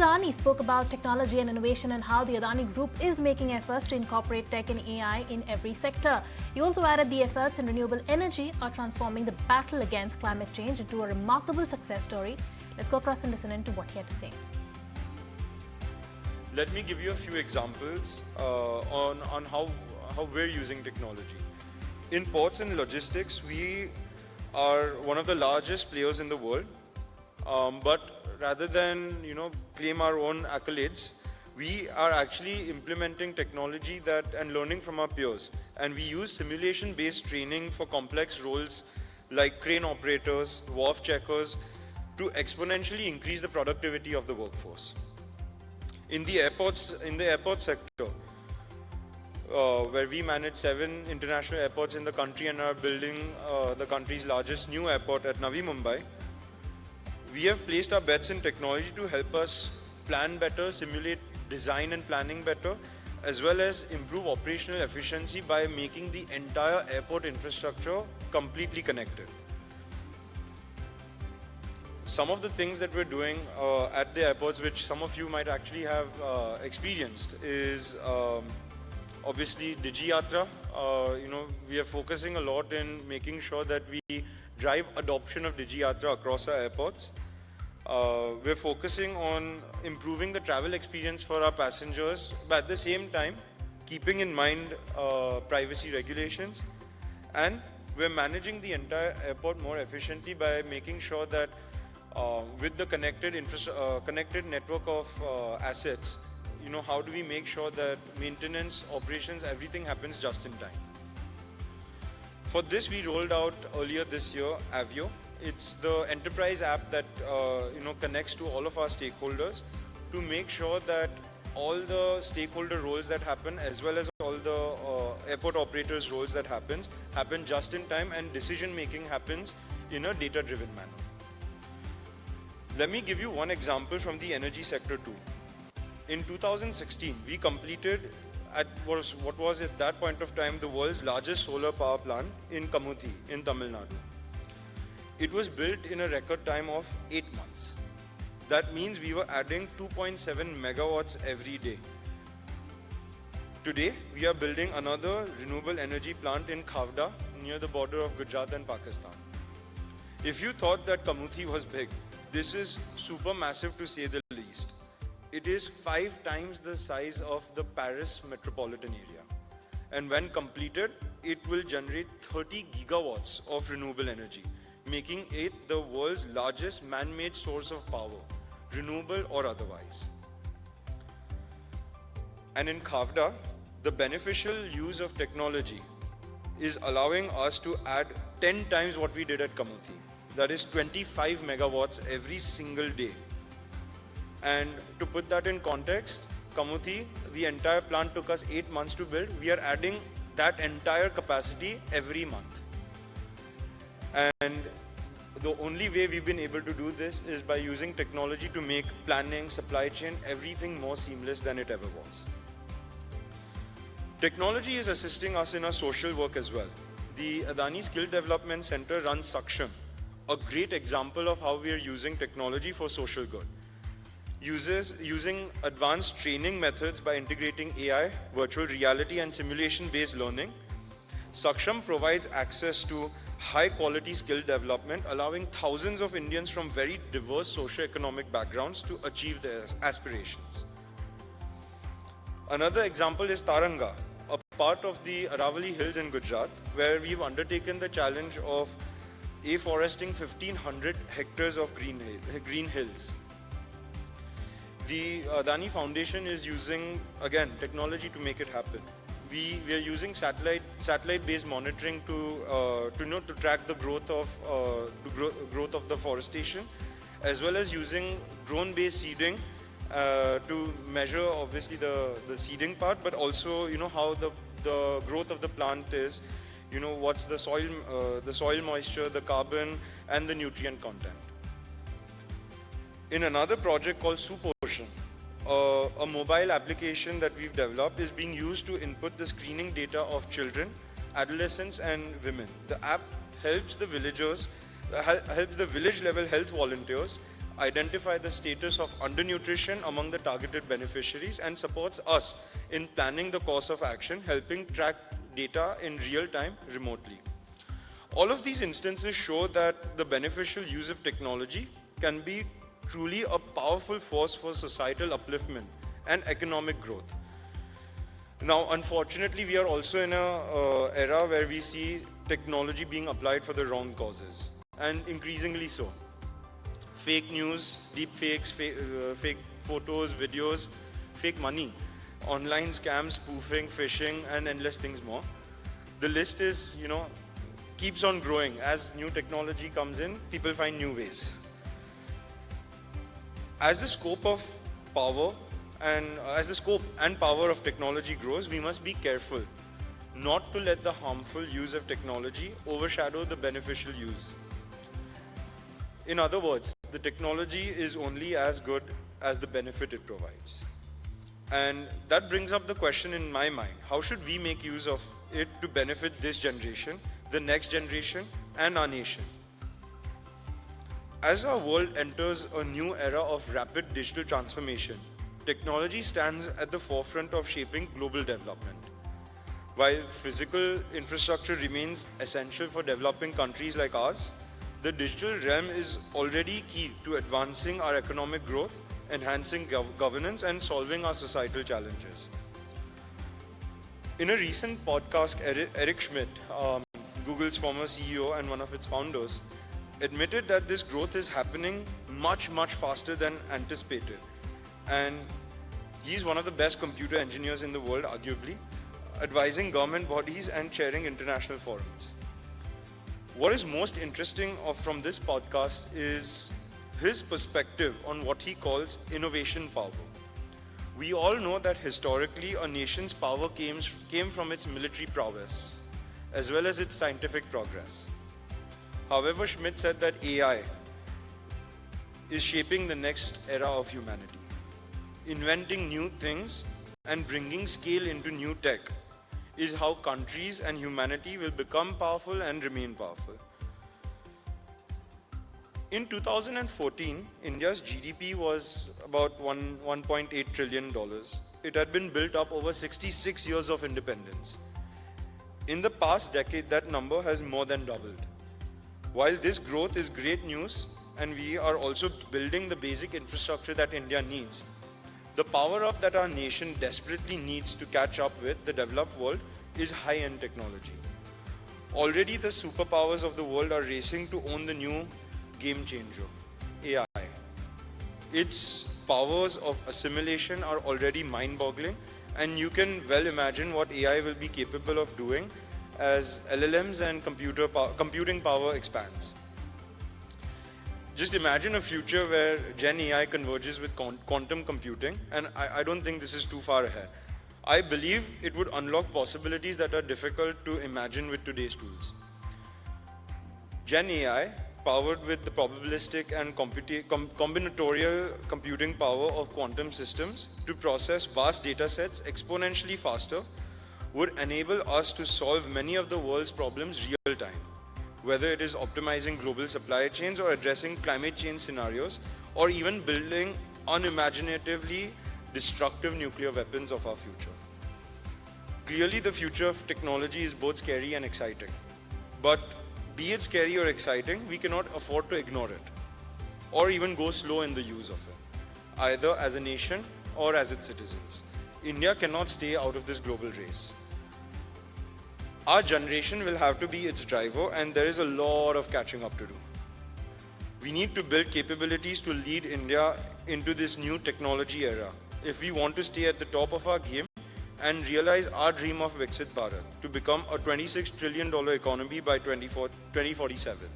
Adani spoke about technology and innovation and how the Adani Group is making efforts to incorporate tech and AI in every sector. He also added the efforts in renewable energy are transforming the battle against climate change into a remarkable success story. Let's go across and listen in to what he had to say. Let me give you a few examples on how we're using technology. In ports and logistics, we are one of the largest players in the world. But rather than claim our own accolades, we are actually implementing technology and learning from our peers. And we use simulation-based training for complex roles like crane operators, wharf checkers, to exponentially increase the productivity of the workforce. In the airport sector, where we manage 7 international airports in the country and are building the country's largest new airport at Navi Mumbai, we have placed our bets in technology to help us plan better, simulate design and planning better, as well as improve operational efficiency by making the entire airport infrastructure completely connected. Some of the things that we're doing at the airports, which some of you might actually have experienced, is obviously DigiYatra. We are focusing a lot in making sure that we drive adoption of DigiYatra across our airports. We're focusing on improving the travel experience for our passengers, but at the same time, keeping in mind privacy regulations. And we're managing the entire airport more efficiently by making sure that with the connected network of assets, how do we make sure that maintenance, operations, everything happens just in time. For this, we rolled out earlier this year Avio. It's the enterprise app that connects to all of our stakeholders to make sure that all the stakeholder roles that happen, as well as all the airport operators roles that happen just in time, and decision making happens in a data-driven manner. Let me give you one example from the energy sector too. In 2016, we completed what was at that point of time the world's largest solar power plant in Kamuthi in Tamil Nadu. It was built in a record time of 8 months. That means we were adding 2.7 megawatts every day. Today, we are building another renewable energy plant in Khavda near the border of Gujarat and Pakistan. If you thought that Kamuthi was big, this is super massive to say the least. It is 5 times the size of the Paris metropolitan area. And when completed, it will generate 30 gigawatts of renewable energy, making it the world's largest man-made source of power, renewable or otherwise. And in Khavda, the beneficial use of technology is allowing us to add 10 times what we did at Kamuthi. That is 25 megawatts every single day. And to put that in context, Kamuthi, the entire plant took us 8 months to build. We are adding that entire capacity every month. And the only way we've been able to do this is by using technology to make planning, supply chain, everything more seamless than it ever was. Technology is assisting us in our social work as well. The Adani Skill Development Center runs Saksham, a great example of how we are using technology for social good. Using advanced training methods by integrating AI, virtual reality, and simulation-based learning, Saksham provides access to high-quality skill development, allowing thousands of Indians from very diverse socio-economic backgrounds to achieve their aspirations. Another example is Taranga, a part of the Aravalli Hills in Gujarat, where we've undertaken the challenge of afforesting 1,500 hectares of green hills. The Adani Foundation is using, again, technology to make it happen. We are using satellite-based monitoring to track the growth of the forestation, as well as using drone-based seeding to measure obviously the seeding part, but also how the growth of the plant is. What's the soil moisture, the carbon, and the nutrient content. In another project called Suposhon, a mobile application that we've developed is being used to input the screening data of children, adolescents, and women. The app helps the village level health volunteers identify the status of undernutrition among the targeted beneficiaries, and supports us in planning the course of action, helping track data in real time remotely. All of these instances show that the beneficial use of technology can be truly a powerful force for societal upliftment and economic growth. Now, unfortunately, we are also in an era where we see technology being applied for the wrong causes, and increasingly so. Fake news, deep fakes, fake photos, videos, fake money, online scams, spoofing, phishing, and endless things more. The list is, keeps on growing. As new technology comes in, people find new ways. As the scope and power of technology grows, we must be careful not to let the harmful use of technology overshadow the beneficial use. In other words, the technology is only as good as the benefit it provides. And that brings up the question in my mind, how should we make use of it to benefit this generation, the next generation, and our nation? As our world enters a new era of rapid digital transformation, technology stands at the forefront of shaping global development. While physical infrastructure remains essential for developing countries like ours, the digital realm is already key to advancing our economic growth, enhancing governance, and solving our societal challenges. In a recent podcast, Eric Schmidt, Google's former CEO and one of its founders, admitted that this growth is happening much faster than anticipated. And he's one of the best computer engineers in the world, arguably, advising government bodies and chairing international forums. What is most interesting from this podcast is his perspective on what he calls innovation power. We all know that historically a nation's power came from its military prowess, as well as its scientific progress. However, Schmidt said that AI is shaping the next era of humanity. Inventing new things and bringing scale into new tech is how countries and humanity will become powerful and remain powerful. In 2014, India's GDP was about $1.8 trillion. It had been built up over 66 years of independence. In the past decade, that number has more than doubled. While this growth is great news, and we are also building the basic infrastructure that India needs, the power-up that our nation desperately needs to catch up with the developed world is high-end technology. Already the superpowers of the world are racing to own the new game changer, AI. Its powers of assimilation are already mind-boggling, and you can well imagine what AI will be capable of doing as LLMs and computing power expands. Just imagine a future where Gen AI converges with quantum computing, and I don't think this is too far ahead. I believe it would unlock possibilities that are difficult to imagine with today's tools. Gen AI, powered with the probabilistic and combinatorial computing power of quantum systems to process vast data sets exponentially faster, would enable us to solve many of the world's problems real time, whether it is optimizing global supply chains or addressing climate change scenarios, or even building unimaginatively destructive nuclear weapons of our future. Clearly, the future of technology is both scary and exciting. But be it scary or exciting, we cannot afford to ignore it, or even go slow in the use of it, either as a nation or as its citizens. India cannot stay out of this global race. Our generation will have to be its driver, and there is a lot of catching up to do. We need to build capabilities to lead India into this new technology era if we want to stay at the top of our game and realize our dream of Viksit Bharat to become a $26 trillion economy by 2047.